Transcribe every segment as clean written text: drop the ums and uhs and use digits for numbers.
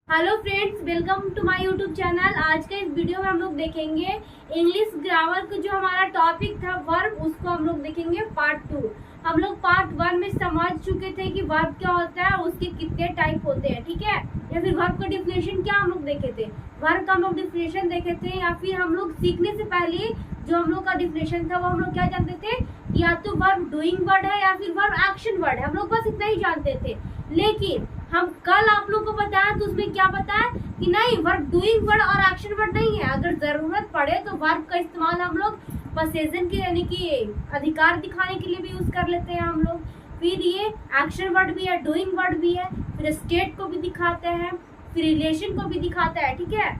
Hello friends, welcome to my YouTube channel. आज के इस वीडियो में हम लोग देखेंगे इंग्लिश ग्रामर का जो हमारा टॉपिक था वर्ब, उसको हम लोग देखेंगे पार्ट 2। हम लोग पार्ट 1 में समझ चुके थे कि वर्ब क्या होता है, उसके कितने टाइप होते हैं, ठीक है। या फिर वर्ब का डिफिनेशन क्या हम लोग देखे थे, वर्ब का हम लोग डिफिनेशन देखे थे। या फिर हम लोग सीखने से पहले जो हम लोग का डिफिनेशन था वो हम लोग क्या जानते थे, या तो वर्ब डूइंग वर्ड है या फिर वर्ब एक्शन वर्ड है। हम लोग बस इतना ही जानते थे। लेकिन हम कल आप लोग को बताया तो उसमें क्या बताया कि नहीं, वर्ब डूइंग वर्ड और एक्शन वर्ड नहीं है। अगर जरूरत पड़े तो वर्ब का इस्तेमाल हम लोग पोसेशन के यानी कि अधिकार दिखाने के लिए भी यूज कर लेते हैं हम लोग। फिर ये एक्शन वर्ड भी है, डूइंग वर्ड भी है, फिर स्टेट को भी दिखाते हैं, फिर रिलेशन को भी दिखाता है, ठीक है।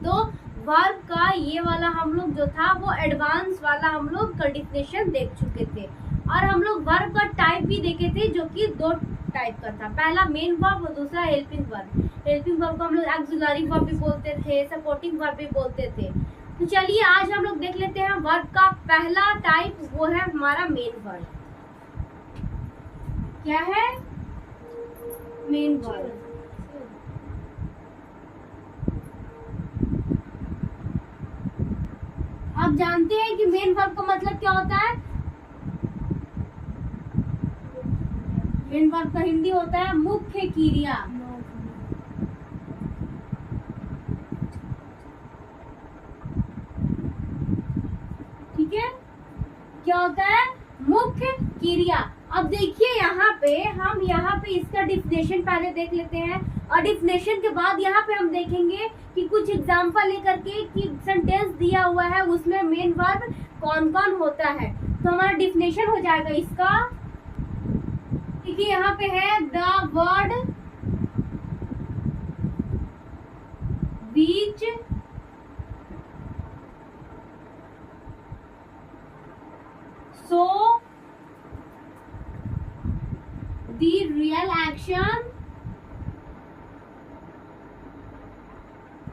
तो वर्ब का ये वाला हम लोग जो था वो एडवांस वाला हम लोग का डिफिनेशन देख चुके थे। और हम लोग वर्ब का टाइप भी देखे थे, जो कि दो टाइप का था। पहला मेन वर्ब और दूसरा हेल्पिंग वर्ब। हेल्पिंग वर्ब को हम लोग ऑक्सिलरी वर्ब भी बोलते थे, सपोर्टिंग वर्ब भी बोलते थे। तो चलिए आज हम लोग देख लेते हैं वर्ब का पहला टाइप, वो है हमारा मेन वर्ब। क्या है? Main verb. आप जानते हैं कि मेन वर्ब का मतलब क्या होता है? मेन वर्ब का हिंदी होता है मुख्य क्रिया। ठीक है, क्या होता है? मुख्य क्रिया। अब देखिए यहाँ पे इसका डिफिनेशन पहले देख लेते हैं, और डिफिनेशन के बाद यहाँ पे हम देखेंगे कि कुछ एग्जांपल लेकर के कि सेंटेंस दिया हुआ है उसमें मेन वर्ब कौन कौन होता है। तो हमारा डिफिनेशन हो जाएगा इसका। देखिए यहाँ पे है the word beach so the real action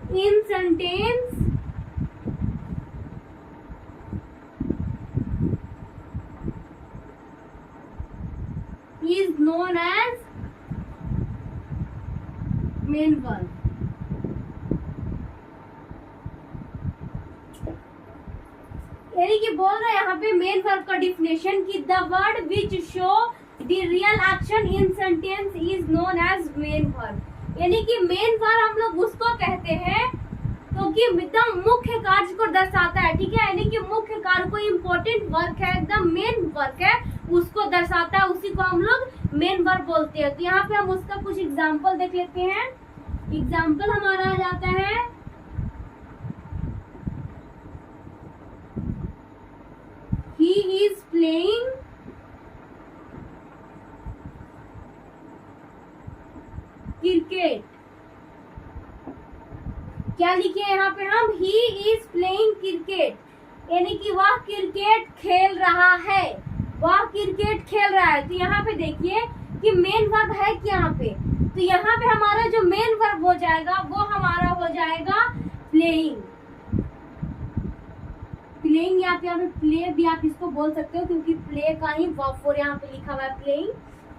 in sentence is known as main verb। यानी कि बोल रहे हैं यहाँ पे मेन वर्ब का डिफिनेशन कि the word which show the real action in sentence is known as main verb. यानी कि मेन वर्ब हम लोग उसको कहते हैं तो कि एकदम मुख्य कार्य को दर्शाता है, ठीक है। यानी कि मुख्य कार्य को इम्पोर्टेंट वर्क है, एकदम मेन वर्क है, उसको दर्शाता है, उसी को हम लोग मेन वर्ब बोलते हैं। तो यहाँ पे हम उसका कुछ एग्जाम्पल देख लेते हैं। एग्जाम्पल हमारा आ जाता है ही इज प्लेइंग क्रिकेट। क्या लिखे यहाँ पे हम? ही इज प्लेइंग क्रिकेट, यानी कि वह क्रिकेट खेल रहा है, वह क्रिकेट खेल रहा है। तो यहाँ पे देखिए कि मेन वर्ब है कि यहाँ पे, तो यहाँ पे हमारा जो मेन वर्ब हो जाएगा वो हमारा हो जाएगा प्लेइंग। प्लेइंग या फिर प्ले भी आप इसको बोल सकते हो, क्योंकि प्ले का ही वर्ब फॉर यहाँ पे लिखा हुआ है प्लेइंग।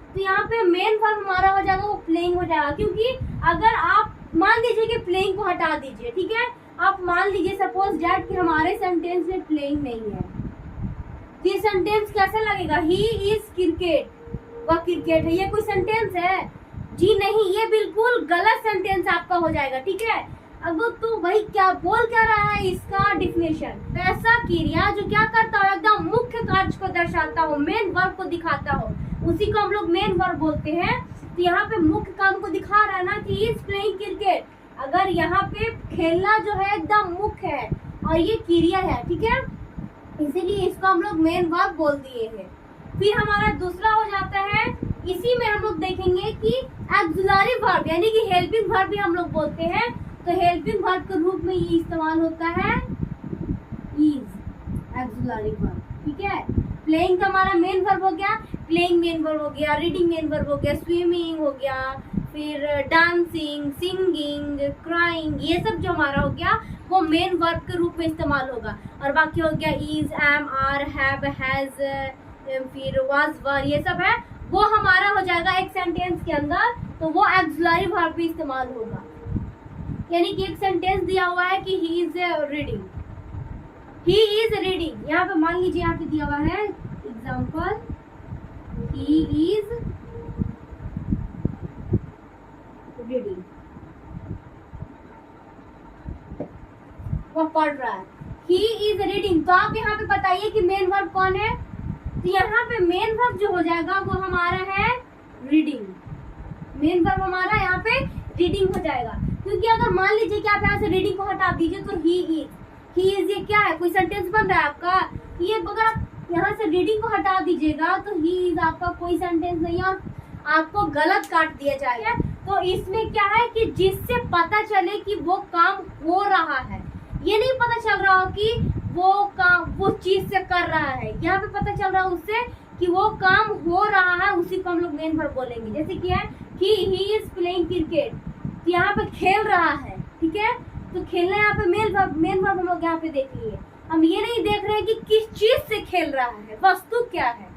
तो यहाँ पे मेन वर्ब हमारा हो जाएगा वो प्लेइंग हो जाएगा। क्योंकि अगर आप मान लीजिए कि प्लेइंग को हटा दीजिए, ठीक है, आप मान लीजिए सपोज दैट कि हमारे सेंटेंस में प्लेइंग नहीं है, तो ये सेंटेंस कैसा लगेगा? ही इज क्रिकेट, वह क्रिकेट है। ये कोई सेंटेंस है? जी नहीं, ये बिल्कुल गलत सेंटेंस आपका हो जाएगा, ठीक है। अब तो वही क्या बोल क्या रहा है इसका डिफिनेशन, ऐसा क्रिया जो क्या करता हो, एकदम मुख्य कार्य को दर्शाता हो, मेन वर्ब को दिखाता हो, उसी को हम लोग मेन वर्ब बोलते हैं। तो यहाँ पे मुख्य काम को दिखा रहा है ना कि इज प्लेइंग क्रिकेट। अगर यहाँ पे खेलना जो है एकदम मुख्य है और ये क्रिया है, ठीक है, इसीलिए इसको हम लोग मेन वर्ब बोल दिए हैं। फिर हमारा दूसरा हो जाता है, इसी में हम लोग देखेंगे कि ऑक्सिलरी वर्ब यानी कि हेल्पिंग वर्ब भी हम लोग बोलते हैं। तो हेल्पिंग वर्ब के रूप में ये इस्तेमाल होता है इज, ऑक्सिलरी वर्ब, ठीक है। प्लेइंग तो हमारा मेन वर्ब हो गया, प्लेइंग मेन वर्ब हो गया, रीडिंग मेन वर्ब हो गया, स्विमिंग हो गया, फिर डांसिंग, सिंगिंग, क्राइंग, ये सब जो हमारा हो गया वो मेन वर्ब के रूप में इस्तेमाल होगा। और बाकी हो गया is, am, are, have, has, फिर वाज, वर, ये सब है वो हमारा हो जाएगा एक सेंटेंस के अंदर, तो वो एक्सुलरी वर्ब भी इस्तेमाल होगा। यानी कि एक सेंटेंस दिया हुआ है कि he is reading, he is reading. यहाँ पे मान लीजिए यहाँ पे दिया हुआ है एग्जाम्पल, ही इज रीडिंग, वो पढ़ रहा है। ही इज रीडिंग, तो आप यहाँ पे बताइए कि मेन वर्ब कौन है। तो यहाँ पे मेन वर्ब जो हो जाएगा वो हमारा है रीडिंग। मेन वर्ब हमारा यहाँ पे रीडिंग हो जाएगा, क्योंकि अगर मान लीजिए कि आप यहाँ से रीडिंग को हटा दीजिए तो ही इज ये क्या है, कोई सेंटेंस बन रहा है आपका। ये अगर आप यहाँ से रीडिंग को हटा दीजिएगा तो ही इज आपका कोई सेंटेंस नहीं है और आपको गलत काट दिया जाएगा। तो इसमें क्या है कि जिससे पता चले कि वो काम हो रहा है, ये नहीं पता चल रहा हो कि वो काम वो चीज से कर रहा है, यहाँ पे पता चल रहा है उससे कि वो काम हो रहा है, उसी को हम लोग मेन वर्ब बोलेंगे। जैसे कि है कि ही इज प्लेइंग क्रिकेट, तो यहाँ पे खेल रहा है, ठीक है। तो खेलना यहाँ पे मेन वर्ब हम लोग यहाँ पे देख लिए। हम ये नहीं देख रहे हैं कि किस चीज से खेल रहा है, वस्तु क्या है।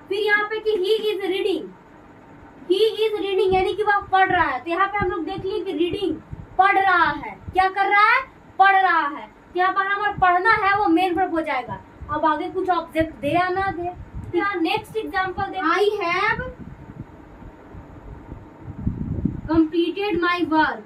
फिर यहाँ पे कि he is reading, he is reading यानी कि वह पढ़ रहा है। तो यहाँ पे हम लोग देख लिए कि रीडिंग पढ़ रहा है, क्या कर रहा है, पढ़ रहा है। तो यहाँ पर हमारा पढ़ना है वो मेन वर्ब हो जाएगा। अब आगे कुछ ऑब्जेक्ट दे या ना दे। नेक्स्ट एग्जांपल दे, I have completed my work.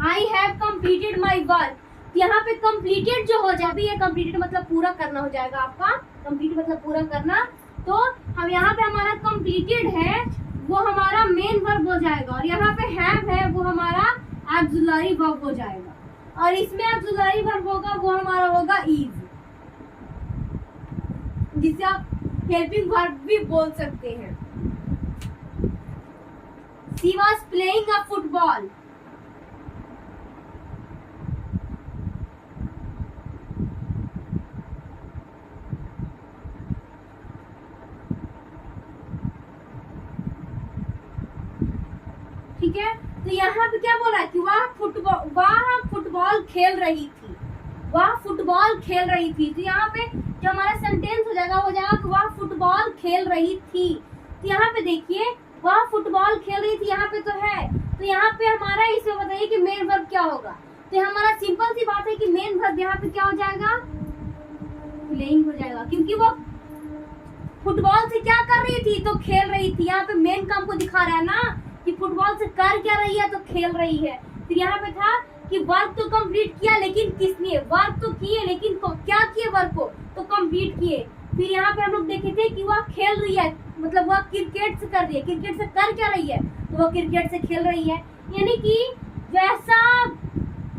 I have completed my work, यहाँ पे कंप्लीटेड जो हो जाए, ये कंप्लीटेड मतलब पूरा करना हो जाएगा आपका, कंप्लीट मतलब पूरा करना। तो हम यहाँ पे हमारा कंप्लीटेड है वो हमारा मेन वर्ब हो जाएगा, और यहाँ पे हैव है वो हमारा ऑक्सिलरी वर्ब हो जाएगा, और इसमें ऑक्सिलरी वर्ब होगा वो हमारा होगा इज, जिसे आप हेल्पिंग वर्ब भी बोल सकते हैं। She was playing a football. ठीक है, तो यहाँ पे क्या बोला कि वह फुटबॉल खेल रही थी, वह फुटबॉल खेल रही थी। तो यहाँ पे जो हमारा सेंटेंस हो जाएगा वो जाएगा कि वह फुटबॉल खेल रही थी। तो यहाँ पे देखिए वह फुटबॉल खेल रही थी, यहाँ पे तो है। तो यहाँ पे हमारा इसमें बताइए कि मेन वर्ब क्या होगा। तो हमारा सिंपल सी बात है कि मेन वर्ब यहाँ पे क्या हो जाएगा, प्लेइंग हो जाएगा, क्योंकि वो फुटबॉल से क्या कर रही थी, तो खेल रही थी। यहाँ पे मेन काम को दिखा रहा है ना कि फुटबॉल से कर क्या रही है, तो खेल रही है। फिर यहाँ पे था कि वर्क तो कंप्लीट किया, लेकिन किसने, वर्क तो किए लेकिन क्या किए, वर्क को तो कंप्लीट किए। फिर यहाँ पे हम लोग देखे थे कि वह खेल रही है, मतलब वह क्रिकेट से कर रही है, क्रिकेट से कर क्या रही है, तो वह क्रिकेट से खेल रही है। यानी कि वैसा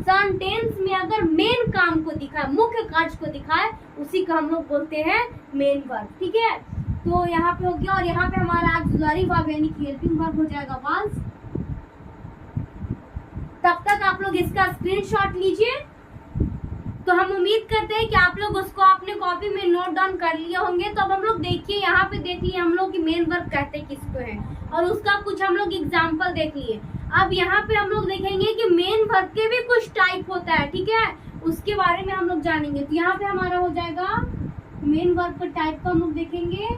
सेंटेंस में अगर मेन काम को दिखाए, मुख्य कार्य को दिखाए, उसी का हम लोग बोलते हैं मेन वर्ब। ठीक है, तो यहाँ पे हो गया, और यहाँ पे हमारा ऑक्सिलरी वर्ब यानी कि हेल्पिंग वर्ब हो जाएगा वाज। तब तक आप लोग इसका स्क्रीनशॉट लीजिए। तो हम उम्मीद करते हैं कि आप लोग उसको अपने कॉपी में नोट डाउन कर लिए होंगे। तो अब हम लोग देखिए, यहाँ पे देख लिए हम लोग कि मेन वर्ब कहते किसको है, और उसका कुछ हम लोग एग्जाम्पल देख लिए। अब यहाँ पे हम लोग देखेंगे कि मेन वर्ब के भी कुछ टाइप होता है, ठीक है, उसके बारे में हम लोग जानेंगे। तो यहाँ पे हमारा हो जाएगा मेन वर्ब का टाइप को हम लोग देखेंगे।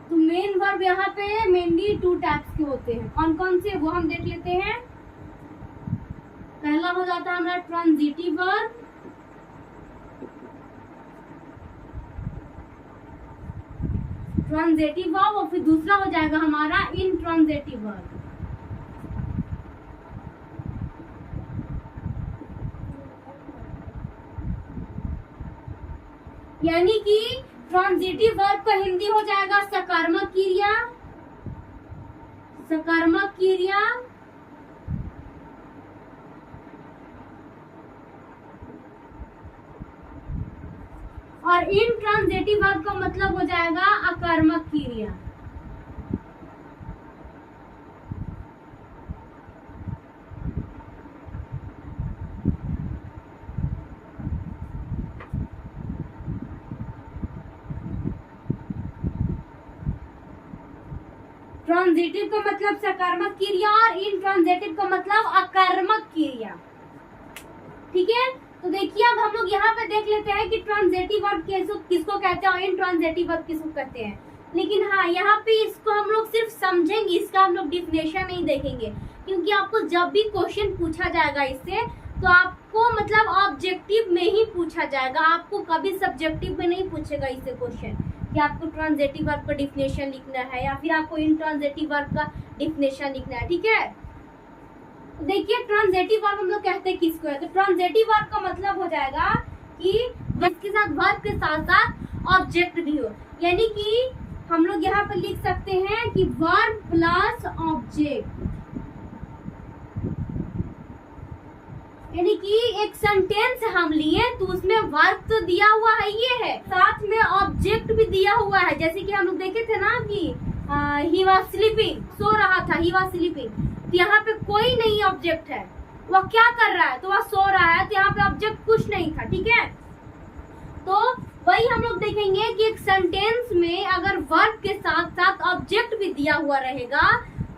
तो मेन वर्ब यहाँ पे मेनली 2 टाइप्स के होते हैं। कौन कौन से, वो हम देख लेते हैं। पहला हो जाता है हमारा ट्रांजिटिव वर्ब, ट्रांजिटिव वर्ब, और फिर दूसरा हो जाएगा हमारा इंट्रांजिटिव वर्ब। यानी कि ट्रांजिटिव वर्ब का हिंदी हो जाएगा सकर्मक क्रिया, सकर्मक क्रिया, और इंट्रांजिटिव वर्ब का मतलब हो जाएगा अकर्मक क्रिया। ट्रांजिटिव का मतलब सकर्मक क्रिया और इंट्रांजिटिव का मतलब अकर्मक क्रिया। ठीक है, तो देखिए अब हम लोग यहाँ पे देख लेते हैं कि ट्रांजिटिव वर्ब किसको कहते हैं और इंट्रांजिटिव वर्ब किसको कहते हैं। लेकिन हाँ, यहाँ पे इसको हम लोग सिर्फ समझेंगे, इसका हम लोग डिफिनेशन नहीं देखेंगे, क्योंकि आपको जब भी क्वेश्चन पूछा जाएगा इससे तो आपको मतलब ऑब्जेक्टिव में ही पूछा जाएगा, आपको कभी सब्जेक्टिव में नहीं पूछेगा इससे क्वेश्चन कि आपको ट्रांजिटिव वर्ब का डिफिनेशन लिखना है या फिर आपको इंट्रांजिटिव वर्ब का डिफिनेशन लिखना है। ठीक है, देखिए ट्रांजिटिव वर्ब हम लोग कहते हैं किसको है, तो ट्रांजिटिव वर्ब का मतलब हो जाएगा कि जिसके साथ वर्ब के साथ साथ ऑब्जेक्ट भी हो, यानी कि हम लोग यहाँ पर लिख सकते हैं कि वर्ब प्लस ऑब्जेक्ट, यानी कि एक सेंटेंस हम लिए तो उसमें वर्ब तो दिया हुआ है, ये है, साथ में ऑब्जेक्ट भी दिया हुआ है। जैसे कि हम लोग देखे थे ना कि ही वाज स्लीपिंग, सो रहा था, ही वाज स्लीपिंग, तो यहाँ पे कोई नहीं ऑब्जेक्ट है, वह क्या कर रहा है, तो वह सो रहा है, तो यहाँ पे ऑब्जेक्ट कुछ नहीं था। ठीक है, तो वही हम लोग देखेंगे कि एक सेंटेंस में अगर वर्ब के साथ साथ ऑब्जेक्ट भी दिया हुआ रहेगा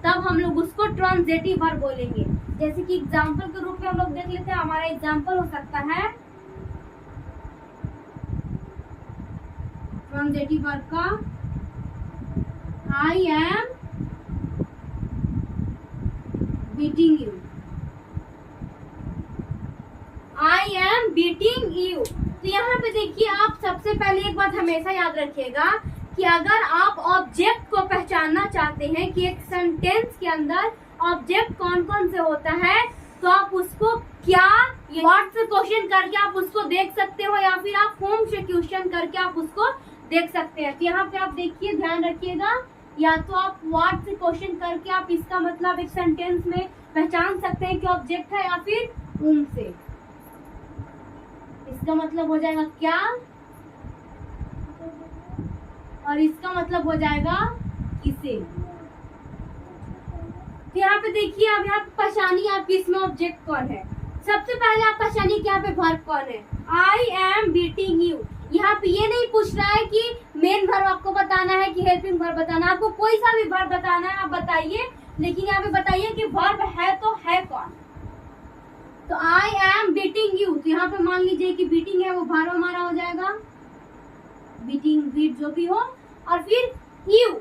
तब हम लोग उसको ट्रांजिटिव वर्ब बोलेंगे। जैसे कि एग्जांपल के रूप में हम लोग देख लेते हैं, हमारा एग्जांपल हो सकता है ट्रांजिटिव वर्ब का, I am beating you, I am beating you. तो यहाँ पे देखिए, आप सबसे पहले एक बात हमेशा याद रखिएगा कि अगर आप ऑब्जेक्ट को पहचानना चाहते हैं कि एक सेंटेंस के अंदर ऑब्जेक्ट कौन कौन से होता है, तो आप उसको क्या व्हाट से क्वेश्चन करके आप उसको देख सकते हो या फिर आप होम से क्वेश्चन करके आप उसको देख सकते हैं। तो यहाँ पे आप देखिए, ध्यान रखिएगा, या तो आप व्हाट से क्वेश्चन करके आप इसका मतलब एक सेंटेंस में पहचान सकते हैं कि ऑब्जेक्ट है, या फिर होम से, इसका मतलब हो जाएगा क्या और इसका मतलब हो जाएगा किसे। तो यहाँ पे देखिए, अब यहाँ पे पहचानिए आप इसमें ऑब्जेक्ट कौन है। सबसे पहले आप पहचानिए कि यहाँ पे वर्ब कौन है, आई एम बीटिंग यू। यहाँ पे ये नहीं पूछ रहा है कि मेन वर्ब आपको बताना है कि हेल्पिंग वर्ब बताना है, आपको कोई सा भी वर्ब बताना है आप बताइए, लेकिन यहाँ पे बताइए कि वर्ब है तो है कौन। तो आई एम बीटिंग यू, तो यहाँ पे मान लीजिए कि बीटिंग है वो वर्ब हमारा हो जाएगा, बीटिंग बीट जो भी हो, और फिर यू,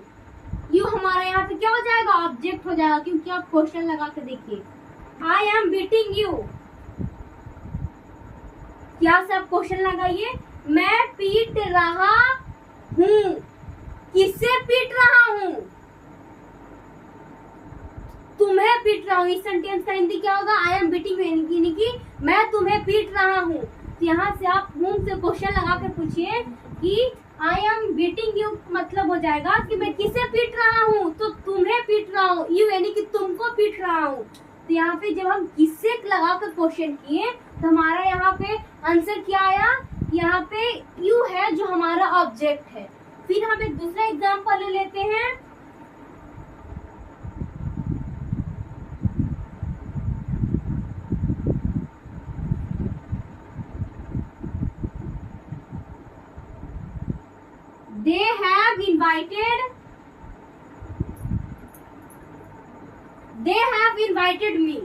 यू हमारा यहाँ पे क्या हो जाएगा, ऑब्जेक्ट हो जाएगा, क्योंकि आप क्वेश्चन लगा के देखिए, आई एम बीटिंग यू, क्या से आप क्वेश्चन लगाइए, मैं पीट रहा हूँ, किससे पीट रहा हूँ, तुम्हें पीट रहा हूँ। इस सेंटेंस का हिंदी क्या होगा, आई एम बीटिंग, यानी कि मैं तुम्हें पीट रहा हूँ। तो यहाँ से आप हूँ से क्वेश्चन लगा के पूछिए कि आई एम बीटिंग यू, मतलब हो जाएगा कि मैं किसे पीट रहा हूँ, तो तुम्हें पीट रहा हूँ, यू यानी कि तुमको पीट रहा हूँ। तो यहाँ पे जब हम किससे लगा कर क्वेश्चन किए तो हमारा यहाँ पे आंसर क्या आया, यहाँ पे यू है जो हमारा ऑब्जेक्ट है। फिर हम एक दूसरा एग्जाम्पल ले लेते हैं, they have invited me।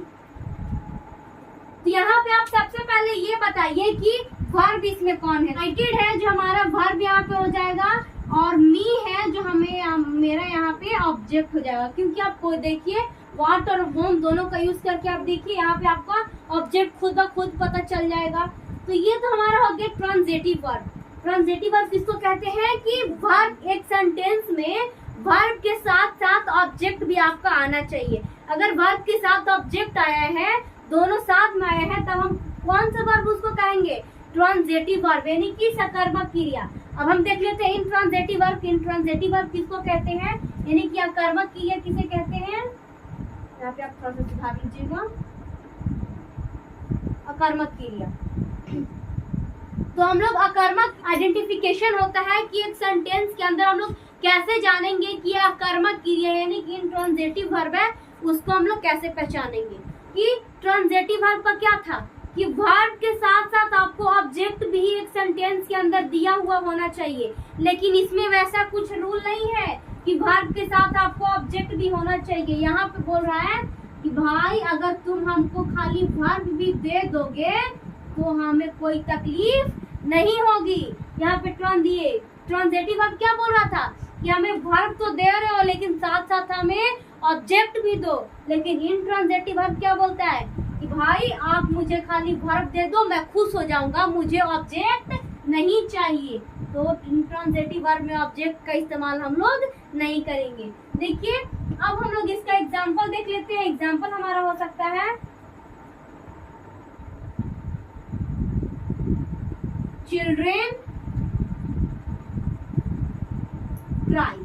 तो यहाँ पे आप सबसे पहले ये बताइए कि वर्ब इसमें कौन है, इनवाइटेड है जो हमारा वर्ब यहाँ पे हो जाएगा, और मी है जो हमें मेरा यहाँ पे ऑब्जेक्ट हो जाएगा, क्योंकि आप कोई देखिए व्हाट और होम दोनों का यूज करके आप देखिए यहाँ पे आपका ऑब्जेक्ट खुद ब खुद पता चल जाएगा। तो ये तो हमारा हो गया ट्रांजिटिव वर्ब। ट्रांजिटिव वर्ब किसको कहते हैं कि वर्ब एक सेंटेंस में वर्ब के साथ साथ ऑब्जेक्ट भी आपका आना चाहिए। अगर वर्ब के साथ ऑब्जेक्ट आया है, दोनों साथ में आया है, तब हम कौन सा वर्ब उसको कहेंगे, ट्रांजिटिव वर्ब, यानी कि सकर्मक क्रिया। अब हम देख लेते हैं इंट्रांजिटिव वर्ब। इंट्रांजिटिव वर्ब किसको कहते हैं, यानी कि अकर्मक क्रिया किसे कहते हैं, यहाँ पे आप थोड़ा सा सुधार लीजिएगा, अकर्मक क्रिया। तो हम लोग अकर्मक आइडेंटिफिकेशन होता है कि एक सेंटेंस के अंदर हम लोग कैसे जानेंगे कि यह अकर्मक क्रिया यानी कि इंट्रांजिटिव वर्ब है, उसको हम लोग कैसे पहचानेंगे। कि ट्रांजिटिव वर्ब का क्या था कि वर्ब के साथ साथ आपको ऑब्जेक्ट भी एक सेंटेंस के अंदर दिया हुआ होना चाहिए, लेकिन इसमें वैसा कुछ रूल नहीं है कि वर्ब के साथ आपको ऑब्जेक्ट भी होना चाहिए। यहाँ पे बोल रहा है कि भाई अगर तुम हमको खाली वर्ब भी दे दोगे तो हमें कोई तकलीफ नहीं होगी। यहाँ पे ट्रांजिटिव वर्ब क्या बोल रहा था कि हमें वर्ब तो दे रहे हो लेकिन साथ साथ हमें ऑब्जेक्ट भी दो। लेकिन इंट्रांजिटिव वर्ब क्या बोलता है कि भाई आप मुझे खाली वर्ब दे दो, मैं खुश हो जाऊंगा, मुझे ऑब्जेक्ट नहीं चाहिए। तो इंट्रांजिटिव वर्ब में ऑब्जेक्ट का इस्तेमाल हम लोग नहीं करेंगे। देखिए अब हम लोग इसका एग्जाम्पल देख लेते हैं। एग्जाम्पल हमारा हो सकता है चिल्ड्रेन क्राई।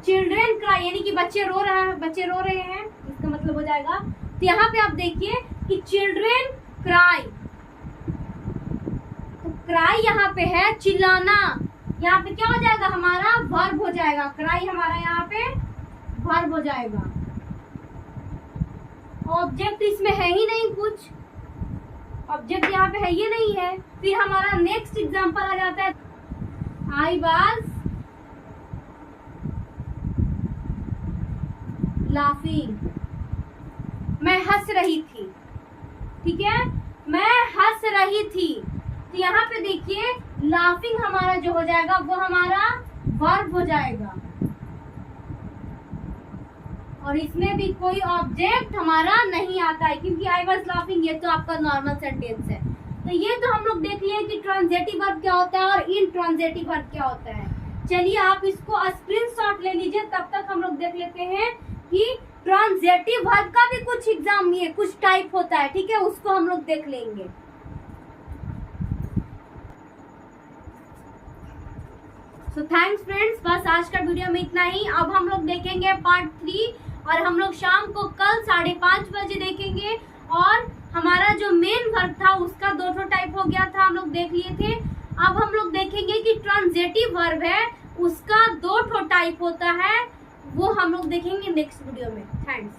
चिल्ड्रेन क्राई यानी कि बच्चे रो रहे हैं, इसका मतलब हो जाएगा। तो यहाँ पे आप देखिए कि चिल्ड्रेन क्राई, तो क्राई यहाँ पे है चिल्लाना, यहाँ पे क्या हो जाएगा हमारा वर्ब हो जाएगा। क्राई हमारा यहाँ पे वर्ब हो जाएगा। ऑब्जेक्ट इसमें है ही नहीं, कुछ ऑब्जेक्ट यहाँ पे है ये नहीं है। फिर हमारा नेक्स्ट एग्जांपल आ जाता है आई वाज लाफिंग, मैं हंस रही थी। ठीक है, मैं हंस रही थी। तो यहाँ पे देखिए लाफिंग हमारा जो हो जाएगा वो हमारा वर्ब हो जाएगा और इसमें भी कोई ऑब्जेक्ट हमारा नहीं आता है क्योंकि आई वाज लाफिंग ये तो आपका नॉर्मल सेंटेंस है। तो ये तो हम लोग देख लिए कि ट्रांजिटिव वर्ब क्या होता है और इंट्रांजिटिव वर्ब क्या होता है। चलिए आप इसको स्क्रीनशॉट ले लीजिए, तब तक हम लोग देख लेते हैं कि ट्रांजिटिव वर्ब का भी कुछ एग्जाम ये कुछ टाइप होता है। ठीक है, उसको हम लोग देख लेंगे। सो थैंक्स फ्रेंड्स, बस आज का वीडियो में इतना ही। अब हम लोग देखेंगे पार्ट 3 और हम लोग शाम को कल 5:30 बजे देखेंगे। और हमारा जो मेन वर्ब था उसका 2 टाइप हो गया था, हम लोग देख लिए थे। अब हम लोग देखेंगे कि ट्रांजिटिव वर्ब है उसका 2 टाइप होता है, वो हम लोग देखेंगे नेक्स्ट वीडियो में। थैंक्स।